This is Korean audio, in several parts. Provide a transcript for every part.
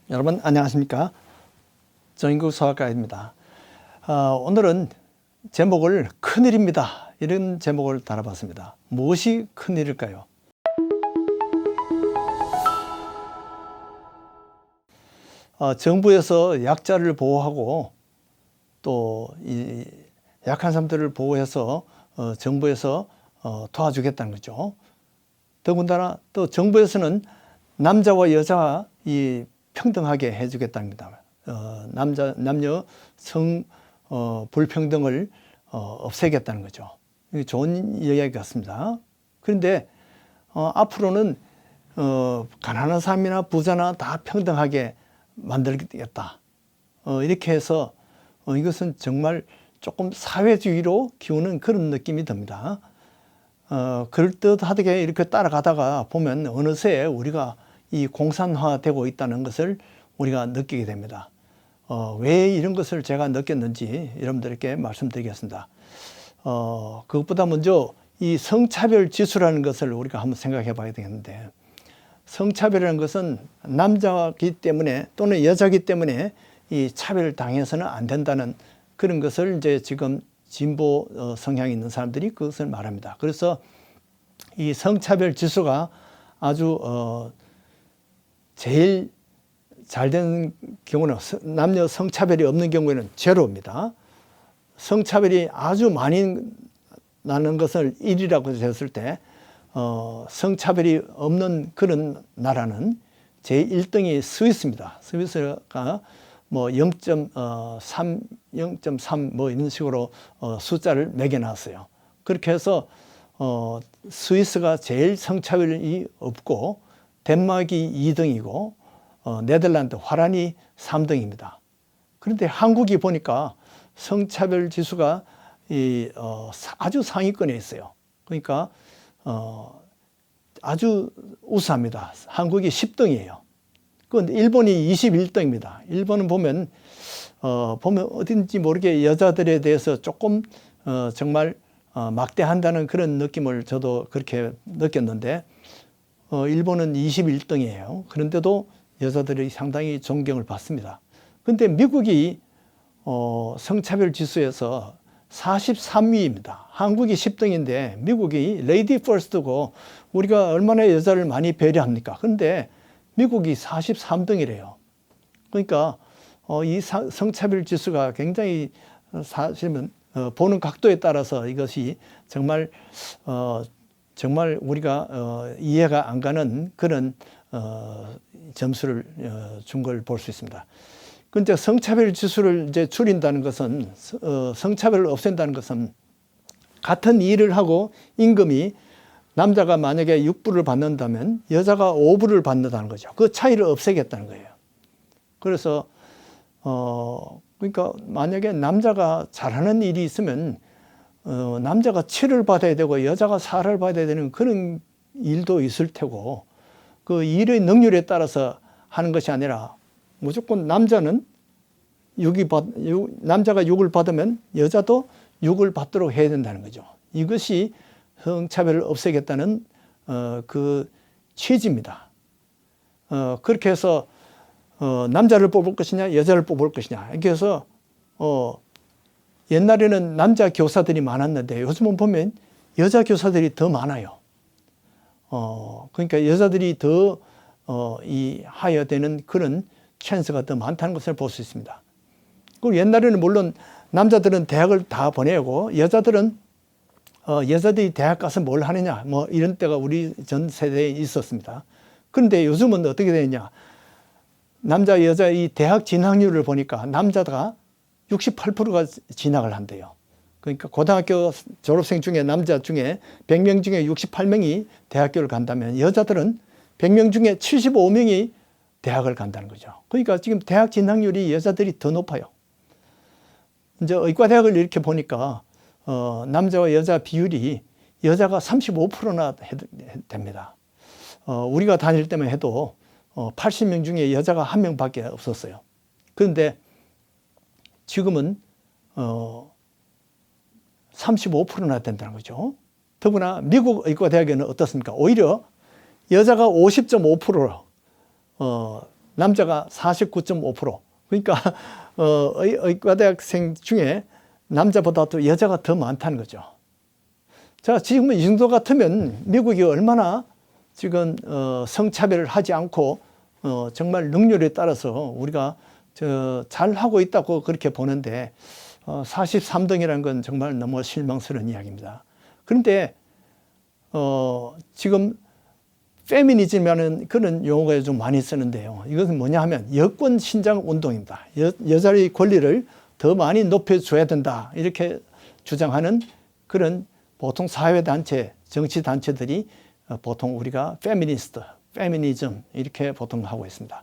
여러분 안녕하십니까? 정인국 서학가입니다. 오늘은 제목을 큰일입니다. 이런 제목을 달아봤습니다. 무엇이 큰일일까요? 정부에서 약자를 보호하고 또 이 약한 사람들을 보호해서 정부에서 도와주겠다는 거죠. 더군다나 또 정부에서는 남자와 여자가 평등하게 해주겠다는 겁니다. 남녀 성 불평등을 없애겠다는 거죠. 이게 좋은 이야기 같습니다. 그런데 앞으로는 가난한 사람이나 부자나 다 평등하게 만들겠다. 이렇게 해서 이것은 정말 조금 사회주의로 기우는 그런 느낌이 듭니다. 그럴듯하게 이렇게 따라가다가 보면 어느새 우리가 이 공산화되고 있다는 것을 우리가 느끼게 됩니다. 왜 이런 것을 제가 느꼈는지 여러분들께 말씀드리겠습니다. 그것보다 먼저 이 성차별 지수라는 것을 우리가 한번 생각해 봐야 되겠는데, 성차별이라는 것은 남자이기 때문에 또는 여자이기 때문에 이 차별을 당해서는 안 된다는 그런 것을 이제 지금 진보 성향이 있는 사람들이 그것을 말합니다. 그래서 이 성차별 지수가 아주 제일 잘 되는 경우는 남녀 성차별이 없는 경우에는 제로입니다. 성차별이 아주 많이 나는 것을 1이라고 했을 때 성차별이 없는 그런 나라는 제1등이 스위스입니다. 스위스가 뭐 0.3, 0.3 뭐 이런 식으로 숫자를 매겨놨어요. 그렇게 해서 스위스가 제일 성차별이 없고 덴마크이 2등이고 네덜란드 화란이 3등입니다. 그런데 한국이 보니까 성차별 지수가 아주 상위권에 있어요. 그러니까 아주 우수합니다. 한국이 10등이에요. 그런데 일본이 21등입니다. 일본은 보면 어딘지 모르게 여자들에 대해서 조금 정말 막대한다는 그런 느낌을 저도 그렇게 느꼈는데, 일본은 21등이에요. 그런데도 여자들이 상당히 존경을 받습니다. 그런데 미국이 성차별 지수에서 43위입니다. 한국이 10등인데 미국이 레이디 퍼스트고 우리가 얼마나 여자를 많이 배려합니까? 그런데 미국이 43등이래요. 그러니까 이 성차별 지수가 굉장히 사실은 보는 각도에 따라서 이것이 정말 정말 우리가 이해가 안 가는 그런 점수를 준 걸 볼 수 있습니다. 그런데 성차별 지수를 이제 줄인다는 것은, 성차별을 없앤다는 것은 같은 일을 하고 임금이 남자가 만약에 6불을 받는다면 여자가 5불을 받는다는 거죠. 그 차이를 없애겠다는 거예요. 그래서 그러니까 만약에 남자가 잘하는 일이 있으면 남자가 7을 받아야 되고 여자가 4를 받아야 되는 그런 일도 있을 테고, 그 일의 능률에 따라서 하는 것이 아니라 무조건 남자는 남자가 6을 받으면 여자도 6을 받도록 해야 된다는 거죠. 이것이 성차별을 없애겠다는 그 취지입니다. 그렇게 해서 남자를 뽑을 것이냐 여자를 뽑을 것이냐, 이렇게 해서 옛날에는 남자 교사들이 많았는데 요즘은 보면 여자 교사들이 더 많아요. 그러니까 여자들이 더 하여되는 그런 찬스가 더 많다는 것을 볼 수 있습니다. 그리고 옛날에는 물론 남자들은 대학을 다 보내고 여자들은 여자들이 대학 가서 뭘 하느냐 뭐 이런 때가 우리 전 세대에 있었습니다. 그런데 요즘은 어떻게 되느냐, 남자 여자 이 대학 진학률을 보니까 남자가 68%가 진학을 한대요. 그러니까 고등학교 졸업생 중에 남자 중에 100명 중에 68명이 대학교를 간다면 여자들은 100명 중에 75명이 대학을 간다는 거죠. 그러니까 지금 대학 진학률이 여자들이 더 높아요. 이제 의과대학을 이렇게 보니까 남자와 여자 비율이 여자가 35%나 됩니다. 우리가 다닐 때만 해도 80명 중에 여자가 1명밖에 없었어요. 그런데 지금은 35%나 된다는 거죠. 더구나 미국 의과대학에는 어떻습니까? 오히려 여자가 50.5% 남자가 49.5%. 그러니까 의과대학생 중에 남자보다도 여자가 더 많다는 거죠. 자, 지금 이 정도 같으면 미국이 얼마나 지금 성차별을 하지 않고 정말 능률에 따라서 우리가 잘 하고 있다고 그렇게 보는데 43등이라는 건 정말 너무 실망스러운 이야기입니다. 그런데 지금 페미니즘이라는 그런 용어가 좀 많이 쓰는데요. 이것은 뭐냐 하면 여권 신장 운동입니다. 여자의 권리를 더 많이 높여줘야 된다 이렇게 주장하는 그런 보통 사회단체, 정치단체들이 보통 우리가 페미니스트, 페미니즘 이렇게 보통 하고 있습니다.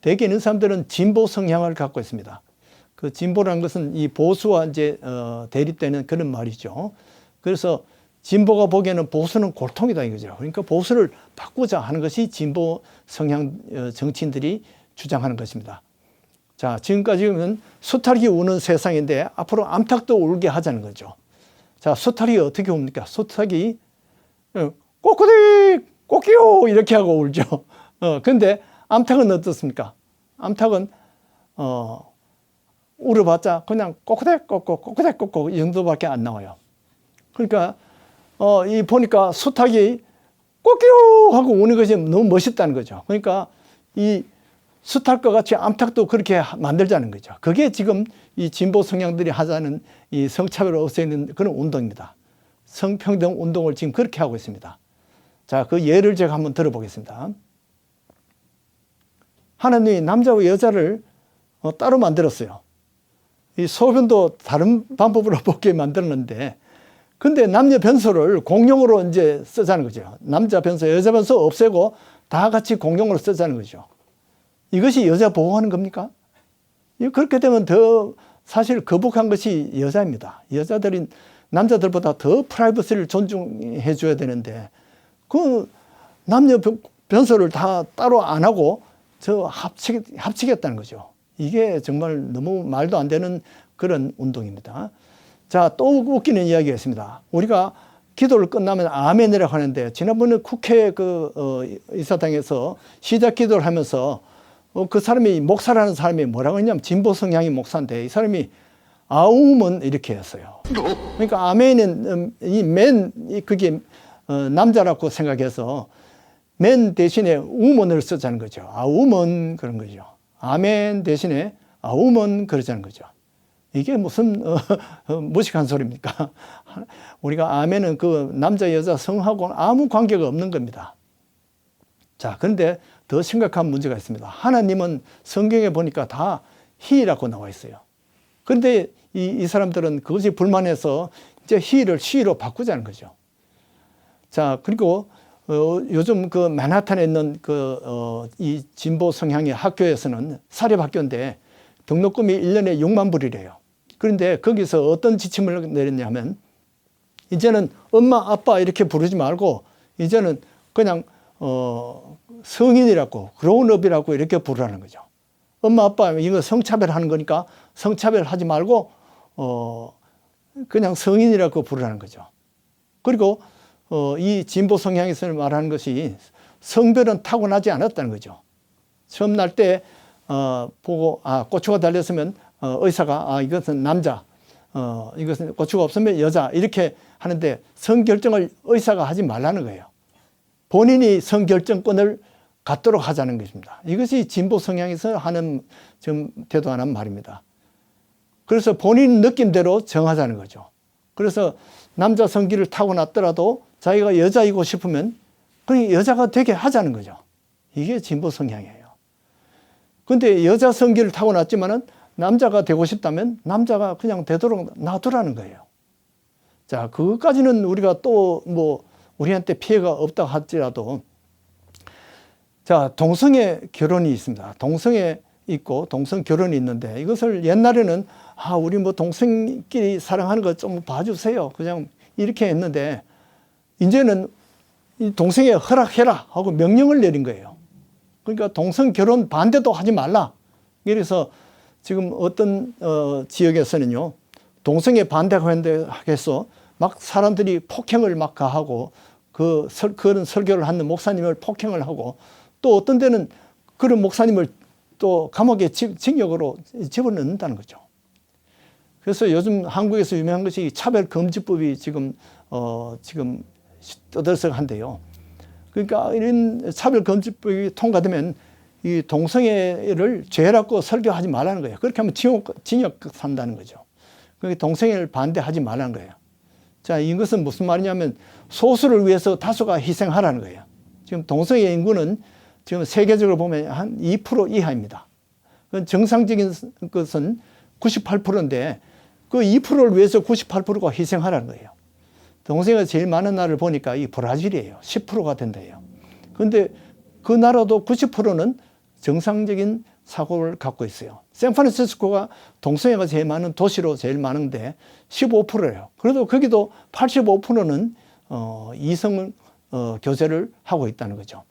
대개 있는 사람들은 진보 성향을 갖고 있습니다. 그 진보라는 것은 이 보수와 이제 대립되는 그런 말이죠. 그래서 진보가 보기에는 보수는 골통이다 이거죠. 그러니까 보수를 바꾸자 하는 것이 진보 성향 정치인들이 주장하는 것입니다. 자, 지금까지는 수탉이 우는 세상인데 앞으로 암탉도 울게 하자는 거죠. 자, 수탉이 어떻게 웁니까? 수탉이 꼬꼬디 꼬끼요 이렇게 하고 울죠. 근데 암탉은 어떻습니까? 암탉은 울어봤자 그냥 꼬꼬대 꼬꼬 꼬꼬대 꼬꼬 이 정도밖에 안 나와요. 그러니까 이 보니까 수탉이 꼬끼요 하고 우는 것이 너무 멋있다는 거죠. 그러니까 이 수탉과 같이 암탉도 그렇게 만들자는 거죠. 그게 지금 이 진보 성향들이 하자는 이 성차별을 없애는 그런 운동입니다. 성평등 운동을 지금 그렇게 하고 있습니다. 자, 그 예를 제가 한번 들어보겠습니다. 하나님이 남자와 여자를 따로 만들었어요. 이 소변도 다른 방법으로 보게 만들었는데, 근데 남녀 변소를 공용으로 이제 쓰자는 거죠. 남자 변소, 여자 변소 없애고 다 같이 공용으로 쓰자는 거죠. 이것이 여자 보호하는 겁니까? 그렇게 되면 더 사실 거북한 것이 여자입니다. 여자들이 남자들보다 더 프라이버시를 존중해 줘야 되는데, 그 남녀 변소를 다 따로 안 하고 합치겠다는 거죠. 이게 정말 너무 말도 안 되는 그런 운동입니다. 자, 또 웃기는 이야기가 있습니다. 우리가 기도를 끝나면 아멘이라고 하는데, 지난번에 국회 이사당에서 시작 기도를 하면서 그 사람이 목사라는 사람이 뭐라고 했냐면 진보 성향이 목사인데 이 사람이 아우먼 이렇게 했어요. 그러니까 아멘은 그게 남자라고 생각해서 맨 대신에 우먼을 쓰자는 거죠. 아우먼 그런 거죠. 아멘 대신에 아우먼 그러자는 거죠. 이게 무슨 무식한 소리입니까? 우리가 아멘은 그 남자 여자 성하고는 아무 관계가 없는 겁니다. 자, 그런데 더 심각한 문제가 있습니다. 하나님은 성경에 보니까 다 he라고 나와 있어요. 그런데 이 사람들은 그것이 불만해서 이제 he를 she로 바꾸자는 거죠. 자, 그리고 요즘 그 맨하탄에 있는 이 진보 성향의 학교에서는 사립학교인데 등록금이 1년에 6만 불이래요. 그런데 거기서 어떤 지침을 내렸냐면 이제는 엄마 아빠 이렇게 부르지 말고 이제는 그냥 성인이라고 그로운업이라고 이렇게 부르라는 거죠. 엄마 아빠 이거 성차별하는 거니까 성차별하지 말고 그냥 성인이라고 부르라는 거죠. 그리고 이 진보 성향에서 말하는 것이 성별은 타고나지 않았다는 거죠. 처음 날 때 보고 고추가 달렸으면 의사가 이것은 남자, 이것은 고추가 없으면 여자 이렇게 하는데 성결정을 의사가 하지 말라는 거예요. 본인이 성결정권을 갖도록 하자는 것입니다. 이것이 진보 성향에서 하는 좀 대도하는 말입니다. 그래서 본인 느낌대로 정하자는 거죠. 그래서 남자 성기를 타고났더라도 자기가 여자이고 싶으면 그냥 여자가 되게 하자는 거죠. 이게 진보 성향이에요. 근데 여자 성기를 타고났지만은 남자가 되고 싶다면 남자가 그냥 되도록 놔두라는 거예요. 자, 그것까지는 우리가 또 우리한테 피해가 없다고 할지라도 자, 동성애 결혼이 있습니다. 동성애 있고 동성 결혼이 있는데 이것을 옛날에는 우리 동성끼리 사랑하는 거 좀 봐주세요. 그냥 이렇게 했는데 이제는 이 동성애 허락해라 하고 명령을 내린 거예요. 그러니까 동성 결혼 반대도 하지 말라. 그래서 지금 어떤 지역에서는요, 동성애 반대하겠어 막 사람들이 폭행을 막 가하고 그런 설교를 하는 목사님을 폭행을 하고 또 어떤 데는 그런 목사님을 또 감옥에 징역으로 집어넣는다는 거죠. 그래서 요즘 한국에서 유명한 것이 차별금지법이 지금 떠들썩한데요. 그러니까 이런 차별금지법이 통과되면 이 동성애를 죄라고 설교하지 말라는 거예요. 그렇게 하면 징역 산다는 거죠. 그러니까 동성애를 반대하지 말라는 거예요. 자, 이것은 무슨 말이냐면 소수를 위해서 다수가 희생하라는 거예요. 지금 동성애 인구는 지금 세계적으로 보면 한 2% 이하입니다. 정상적인 것은 98%인데 그 2%를 위해서 98%가 희생하라는 거예요. 동성애가 제일 많은 나라를 보니까 이 브라질이에요. 10%가 된대요. 그런데 그 나라도 90%는 정상적인 사고를 갖고 있어요. 샌프란시스코가 동성애가 제일 많은 도시로 제일 많은데 15%예요. 그래도 거기도 85%는 이성 교제를 하고 있다는 거죠.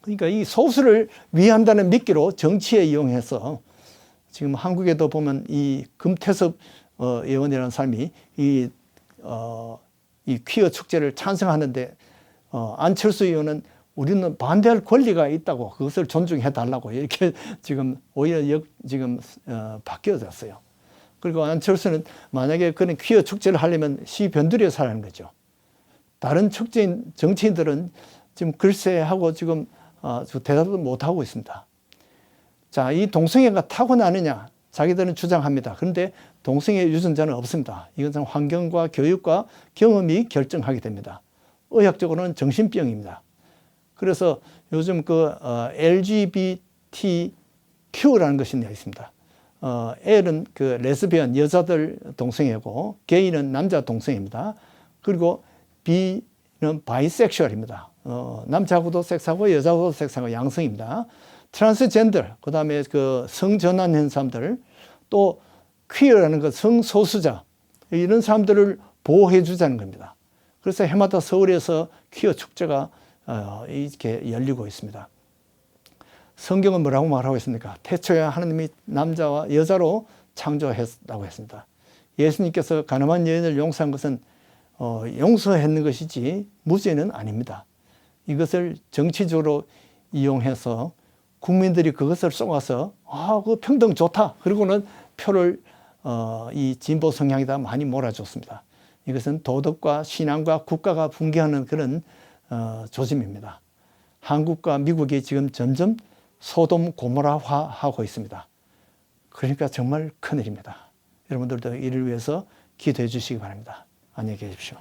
그러니까 이 소수를 위한다는 미끼로 정치에 이용해서 지금 한국에도 보면 이 금태섭 의원이라는 사람이 이 퀴어 축제를 찬성하는데 안철수 의원은 우리는 반대할 권리가 있다고 그것을 존중해 달라고 이렇게 지금 오히려 지금 바뀌어졌어요. 그리고 안철수는 만약에 그런 퀴어 축제를 하려면 시변두리에서 하라는 거죠. 다른 정치인들은 지금 글쎄 하고 지금 대답도 못 하고 있습니다. 자, 이 동성애가 타고나느냐 자기들은 주장합니다. 그런데 동성애 유전자는 없습니다. 이것은 환경과 교육과 경험이 결정하게 됩니다. 의학적으로는 정신병입니다. 그래서 요즘 LGBTQ라는 것이 있습니다. L은 레즈비언 여자들 동성애고 게이는 남자 동성애입니다. 그리고 B는 바이섹슈얼입니다. 남자하고도 섹스하고 여자하고도 섹스하고 양성입니다. 트랜스젠더, 그 다음에 성전환한 사람들, 또 퀴어라는 성소수자, 이런 사람들을 보호해 주자는 겁니다. 그래서 해마다 서울에서 퀴어 축제가 이렇게 열리고 있습니다. 성경은 뭐라고 말하고 있습니까? 태초에 하나님이 남자와 여자로 창조했다고 했습니다. 예수님께서 가늠한 여인을 용서한 것은 용서했는 것이지 무죄는 아닙니다. 이것을 정치적으로 이용해서 국민들이 그것을 쏘아서 그 평등 좋다. 그리고는 표를 이 진보 성향에다 많이 몰아줬습니다. 이것은 도덕과 신앙과 국가가 붕괴하는 그런 조짐입니다. 한국과 미국이 지금 점점 소돔 고모라화하고 있습니다. 그러니까 정말 큰일입니다. 여러분들도 이를 위해서 기도해 주시기 바랍니다. 안녕히 계십시오.